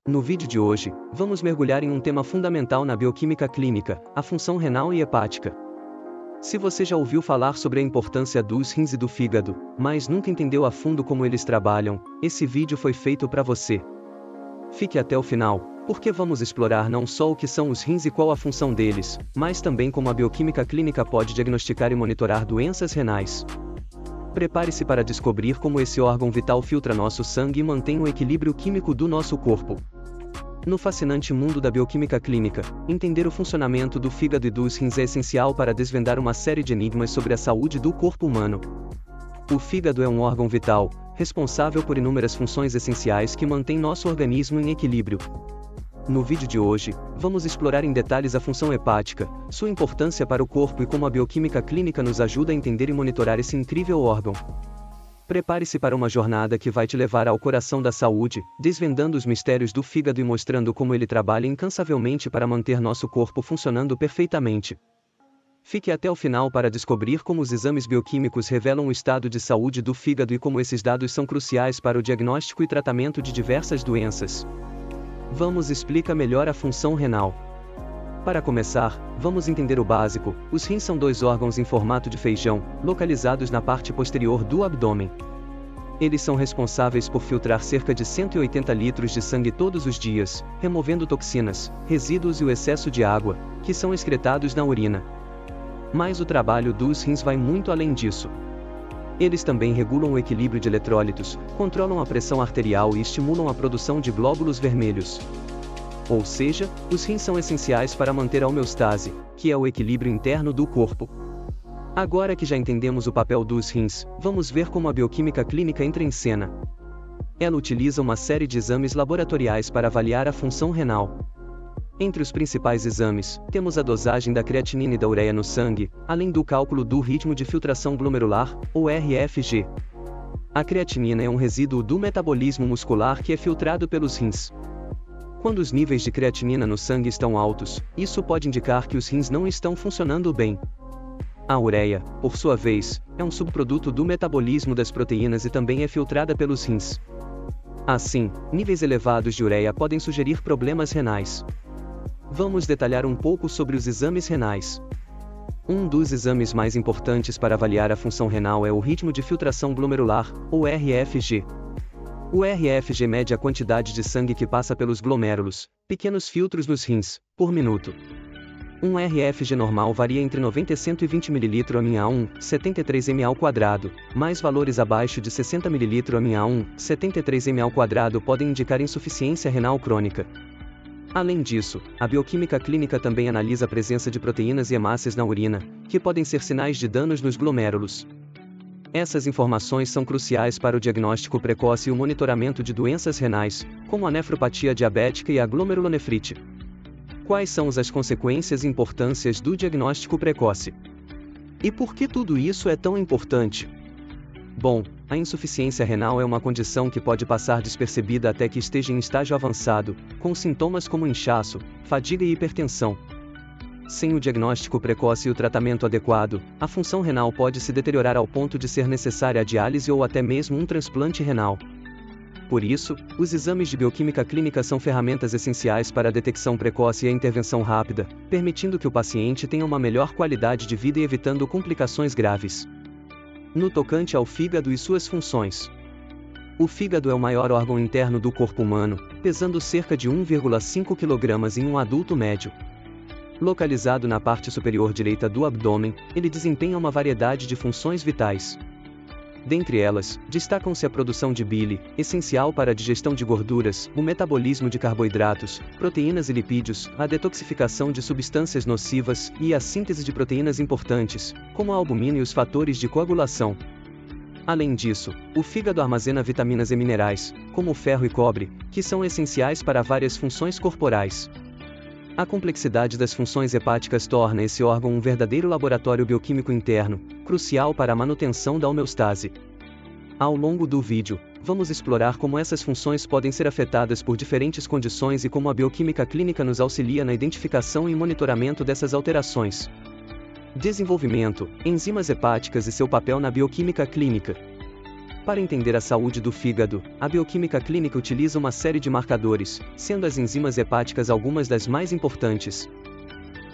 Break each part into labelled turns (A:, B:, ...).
A: No vídeo de hoje, vamos mergulhar em um tema fundamental na bioquímica clínica, a função renal e hepática. Se você já ouviu falar sobre a importância dos rins e do fígado, mas nunca entendeu a fundo como eles trabalham, esse vídeo foi feito para você. Fique até o final, porque vamos explorar não só o que são os rins e qual a função deles, mas também como a bioquímica clínica pode diagnosticar e monitorar doenças renais. Prepare-se para descobrir como esse órgão vital filtra nosso sangue e mantém o equilíbrio químico do nosso corpo. No fascinante mundo da bioquímica clínica, entender o funcionamento do fígado e dos rins é essencial para desvendar uma série de enigmas sobre a saúde do corpo humano. O fígado é um órgão vital, responsável por inúmeras funções essenciais que mantêm nosso organismo em equilíbrio. No vídeo de hoje, vamos explorar em detalhes a função hepática, sua importância para o corpo e como a bioquímica clínica nos ajuda a entender e monitorar esse incrível órgão. Prepare-se para uma jornada que vai te levar ao coração da saúde, desvendando os mistérios do fígado e mostrando como ele trabalha incansavelmente para manter nosso corpo funcionando perfeitamente. Fique até o final para descobrir como os exames bioquímicos revelam o estado de saúde do fígado e como esses dados são cruciais para o diagnóstico e tratamento de diversas doenças. Vamos explicar melhor a função renal. Para começar, vamos entender o básico. Os rins são dois órgãos em formato de feijão, localizados na parte posterior do abdômen. Eles são responsáveis por filtrar cerca de 180 litros de sangue todos os dias, removendo toxinas, resíduos e o excesso de água, que são excretados na urina. Mas o trabalho dos rins vai muito além disso. Eles também regulam o equilíbrio de eletrólitos, controlam a pressão arterial e estimulam a produção de glóbulos vermelhos. Ou seja, os rins são essenciais para manter a homeostase, que é o equilíbrio interno do corpo. Agora que já entendemos o papel dos rins, vamos ver como a bioquímica clínica entra em cena. Ela utiliza uma série de exames laboratoriais para avaliar a função renal. Entre os principais exames, temos a dosagem da creatinina e da ureia no sangue, além do cálculo do ritmo de filtração glomerular, ou RFG. A creatinina é um resíduo do metabolismo muscular que é filtrado pelos rins. Quando os níveis de creatinina no sangue estão altos, isso pode indicar que os rins não estão funcionando bem. A ureia, por sua vez, é um subproduto do metabolismo das proteínas e também é filtrada pelos rins. Assim, níveis elevados de ureia podem sugerir problemas renais. Vamos detalhar um pouco sobre os exames renais. Um dos exames mais importantes para avaliar a função renal é o ritmo de filtração glomerular, ou RFG. O RFG mede a quantidade de sangue que passa pelos glomérulos, pequenos filtros nos rins, por minuto. Um RFG normal varia entre 90 e 120 ml/A1, 73 ml², mais valores abaixo de 60 ml/A1, 73 ml², podem indicar insuficiência renal crônica. Além disso, a bioquímica clínica também analisa a presença de proteínas e hemácias na urina, que podem ser sinais de danos nos glomérulos. Essas informações são cruciais para o diagnóstico precoce e o monitoramento de doenças renais, como a nefropatia diabética e a glomerulonefrite. Quais são as consequências e importâncias do diagnóstico precoce? E por que tudo isso é tão importante? Bom, a insuficiência renal é uma condição que pode passar despercebida até que esteja em estágio avançado, com sintomas como inchaço, fadiga e hipertensão. Sem o diagnóstico precoce e o tratamento adequado, a função renal pode se deteriorar ao ponto de ser necessária a diálise ou até mesmo um transplante renal. Por isso, os exames de bioquímica clínica são ferramentas essenciais para a detecção precoce e a intervenção rápida, permitindo que o paciente tenha uma melhor qualidade de vida e evitando complicações graves. No tocante ao fígado e suas funções. O fígado é o maior órgão interno do corpo humano, pesando cerca de 1,5 kg em um adulto médio. Localizado na parte superior direita do abdômen, ele desempenha uma variedade de funções vitais. Dentre elas, destacam-se a produção de bile, essencial para a digestão de gorduras, o metabolismo de carboidratos, proteínas e lipídios, a detoxificação de substâncias nocivas e a síntese de proteínas importantes, como a albumina e os fatores de coagulação. Além disso, o fígado armazena vitaminas e minerais, como o ferro e cobre, que são essenciais para várias funções corporais. A complexidade das funções hepáticas torna esse órgão um verdadeiro laboratório bioquímico interno, crucial para a manutenção da homeostase. Ao longo do vídeo, vamos explorar como essas funções podem ser afetadas por diferentes condições e como a bioquímica clínica nos auxilia na identificação e monitoramento dessas alterações. Desenvolvimento, enzimas hepáticas e seu papel na bioquímica clínica. Para entender a saúde do fígado, a bioquímica clínica utiliza uma série de marcadores, sendo as enzimas hepáticas algumas das mais importantes.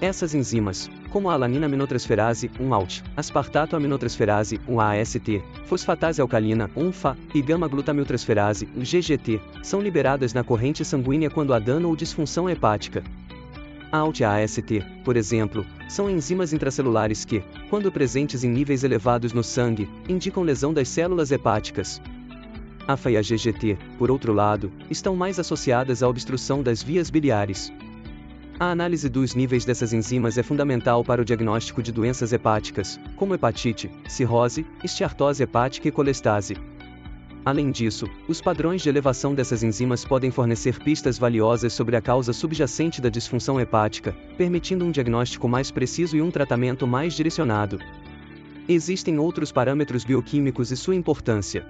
A: Essas enzimas, como a alanina-aminotransferase, 1-ALT, aspartato-aminotransferase, 1-AST, fosfatase alcalina, 1-FA, e gama-glutamiltransferase, GGT, são liberadas na corrente sanguínea quando há dano ou disfunção hepática. A ALT e a AST, por exemplo, são enzimas intracelulares que, quando presentes em níveis elevados no sangue, indicam lesão das células hepáticas. A FA e a GGT, por outro lado, estão mais associadas à obstrução das vias biliares. A análise dos níveis dessas enzimas é fundamental para o diagnóstico de doenças hepáticas, como hepatite, cirrose, esteatose hepática e colestase. Além disso, os padrões de elevação dessas enzimas podem fornecer pistas valiosas sobre a causa subjacente da disfunção hepática, permitindo um diagnóstico mais preciso e um tratamento mais direcionado. Existem outros parâmetros bioquímicos e sua importância.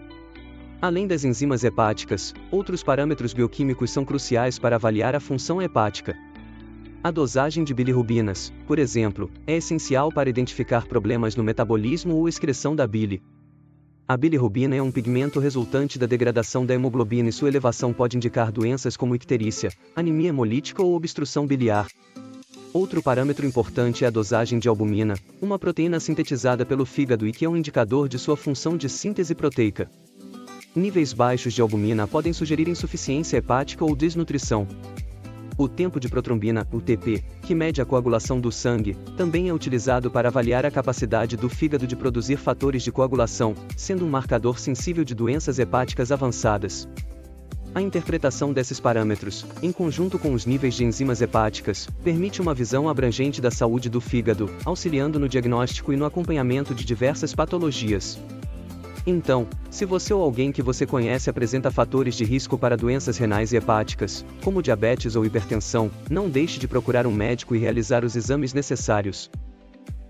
A: Além das enzimas hepáticas, outros parâmetros bioquímicos são cruciais para avaliar a função hepática. A dosagem de bilirrubinas, por exemplo, é essencial para identificar problemas no metabolismo ou excreção da bile. A bilirrubina é um pigmento resultante da degradação da hemoglobina e sua elevação pode indicar doenças como icterícia, anemia hemolítica ou obstrução biliar. Outro parâmetro importante é a dosagem de albumina, uma proteína sintetizada pelo fígado e que é um indicador de sua função de síntese proteica. Níveis baixos de albumina podem sugerir insuficiência hepática ou desnutrição. O tempo de protrombina, UTP, que mede a coagulação do sangue, também é utilizado para avaliar a capacidade do fígado de produzir fatores de coagulação, sendo um marcador sensível de doenças hepáticas avançadas. A interpretação desses parâmetros, em conjunto com os níveis de enzimas hepáticas, permite uma visão abrangente da saúde do fígado, auxiliando no diagnóstico e no acompanhamento de diversas patologias. Então, se você ou alguém que você conhece apresenta fatores de risco para doenças renais e hepáticas, como diabetes ou hipertensão, não deixe de procurar um médico e realizar os exames necessários.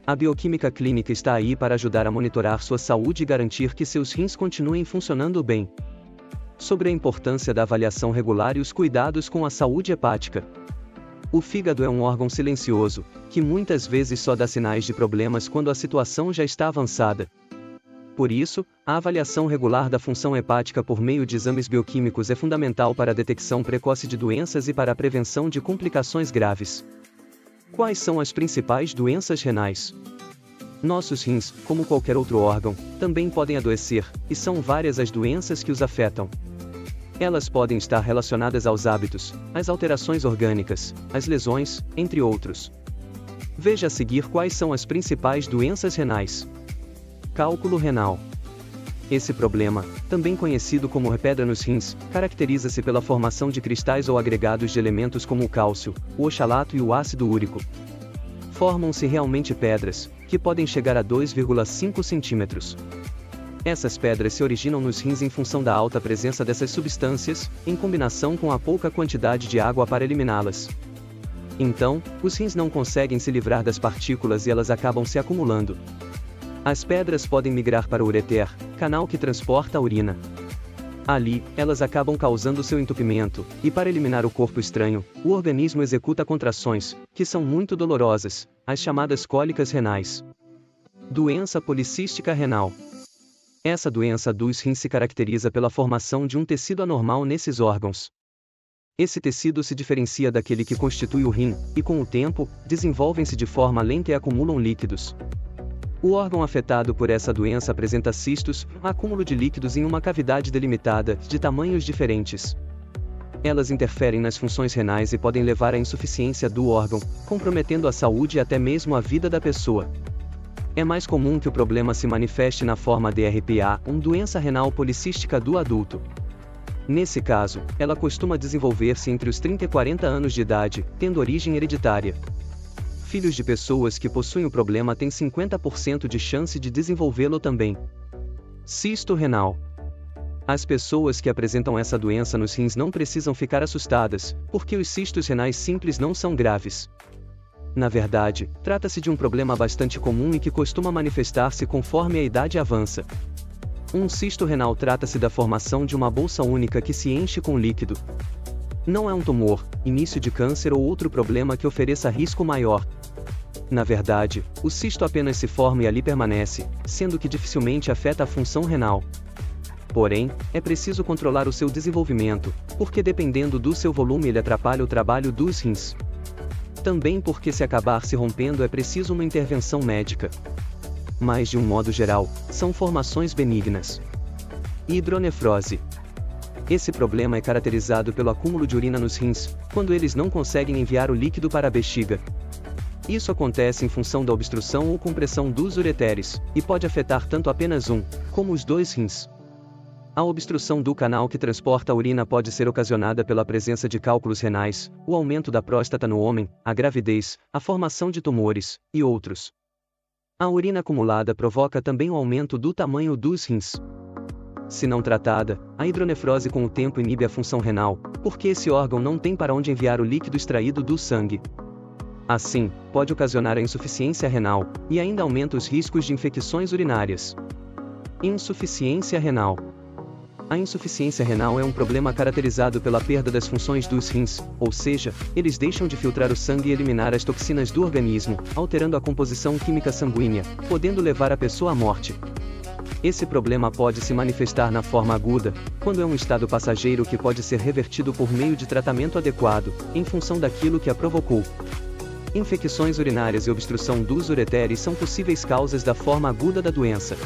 A: A bioquímica clínica está aí para ajudar a monitorar sua saúde e garantir que seus rins continuem funcionando bem. Sobre a importância da avaliação regular e os cuidados com a saúde hepática. O fígado é um órgão silencioso, que muitas vezes só dá sinais de problemas quando a situação já está avançada. Por isso, a avaliação regular da função hepática por meio de exames bioquímicos é fundamental para a detecção precoce de doenças e para a prevenção de complicações graves. Quais são as principais doenças renais? Nossos rins, como qualquer outro órgão, também podem adoecer, e são várias as doenças que os afetam. Elas podem estar relacionadas aos hábitos, às alterações orgânicas, às lesões, entre outros. Veja a seguir quais são as principais doenças renais. Cálculo renal. Esse problema, também conhecido como pedra nos rins, caracteriza-se pela formação de cristais ou agregados de elementos como o cálcio, o oxalato e o ácido úrico. Formam-se realmente pedras, que podem chegar a 2,5 centímetros. Essas pedras se originam nos rins em função da alta presença dessas substâncias, em combinação com a pouca quantidade de água para eliminá-las. Então, os rins não conseguem se livrar das partículas e elas acabam se acumulando. As pedras podem migrar para o ureter, canal que transporta a urina. Ali, elas acabam causando seu entupimento, e para eliminar o corpo estranho, o organismo executa contrações, que são muito dolorosas, as chamadas cólicas renais. Doença policística renal. Essa doença dos rins se caracteriza pela formação de um tecido anormal nesses órgãos. Esse tecido se diferencia daquele que constitui o rim, e com o tempo, desenvolvem-se de forma lenta e acumulam líquidos. O órgão afetado por essa doença apresenta cistos, acúmulo de líquidos em uma cavidade delimitada, de tamanhos diferentes. Elas interferem nas funções renais e podem levar à insuficiência do órgão, comprometendo a saúde e até mesmo a vida da pessoa. É mais comum que o problema se manifeste na forma DRPA, doença renal policística do adulto. Nesse caso, ela costuma desenvolver-se entre os 30 e 40 anos de idade, tendo origem hereditária. Filhos de pessoas que possuem o problema têm 50% de chance de desenvolvê-lo também. Cisto renal. As pessoas que apresentam essa doença nos rins não precisam ficar assustadas, porque os cistos renais simples não são graves. Na verdade, trata-se de um problema bastante comum e que costuma manifestar-se conforme a idade avança. Um cisto renal trata-se da formação de uma bolsa única que se enche com líquido. Não é um tumor, início de câncer ou outro problema que ofereça risco maior. Na verdade, o cisto apenas se forma e ali permanece, sendo que dificilmente afeta a função renal. Porém, é preciso controlar o seu desenvolvimento, porque dependendo do seu volume ele atrapalha o trabalho dos rins. Também porque se acabar se rompendo é preciso uma intervenção médica. Mas de um modo geral, são formações benignas. Hidronefrose. Esse problema é caracterizado pelo acúmulo de urina nos rins, quando eles não conseguem enviar o líquido para a bexiga. Isso acontece em função da obstrução ou compressão dos ureteres, e pode afetar tanto apenas um, como os dois rins. A obstrução do canal que transporta a urina pode ser ocasionada pela presença de cálculos renais, o aumento da próstata no homem, a gravidez, a formação de tumores, e outros. A urina acumulada provoca também o aumento do tamanho dos rins. Se não tratada, a hidronefrose com o tempo inibe a função renal, porque esse órgão não tem para onde enviar o líquido extraído do sangue. Assim, pode ocasionar a insuficiência renal, e ainda aumenta os riscos de infecções urinárias. Insuficiência renal. A insuficiência renal é um problema caracterizado pela perda das funções dos rins, ou seja, eles deixam de filtrar o sangue e eliminar as toxinas do organismo, alterando a composição química sanguínea, podendo levar a pessoa à morte. Esse problema pode se manifestar na forma aguda, quando é um estado passageiro que pode ser revertido por meio de tratamento adequado, em função daquilo que a provocou. Infecções urinárias e obstrução dos ureteres são possíveis causas da forma aguda da doença.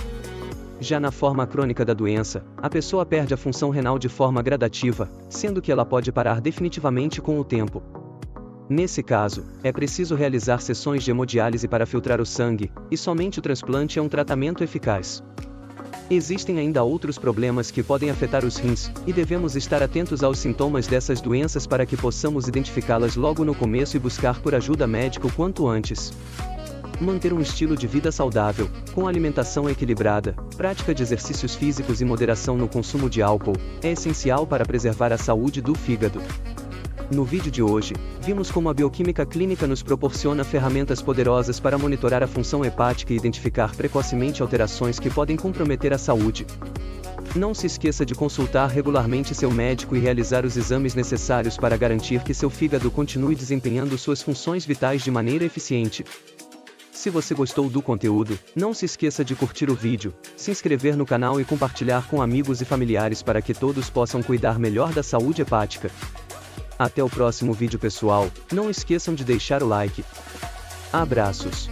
A: Já na forma crônica da doença, a pessoa perde a função renal de forma gradativa, sendo que ela pode parar definitivamente com o tempo. Nesse caso, é preciso realizar sessões de hemodiálise para filtrar o sangue, e somente o transplante é um tratamento eficaz. Existem ainda outros problemas que podem afetar os rins, e devemos estar atentos aos sintomas dessas doenças para que possamos identificá-las logo no começo e buscar por ajuda médica o quanto antes. Manter um estilo de vida saudável, com alimentação equilibrada, prática de exercícios físicos e moderação no consumo de álcool, é essencial para preservar a saúde do fígado. No vídeo de hoje, vimos como a bioquímica clínica nos proporciona ferramentas poderosas para monitorar a função hepática e identificar precocemente alterações que podem comprometer a saúde. Não se esqueça de consultar regularmente seu médico e realizar os exames necessários para garantir que seu fígado continue desempenhando suas funções vitais de maneira eficiente. Se você gostou do conteúdo, não se esqueça de curtir o vídeo, se inscrever no canal e compartilhar com amigos e familiares para que todos possam cuidar melhor da saúde hepática. Até o próximo vídeo pessoal, não esqueçam de deixar o like. Abraços.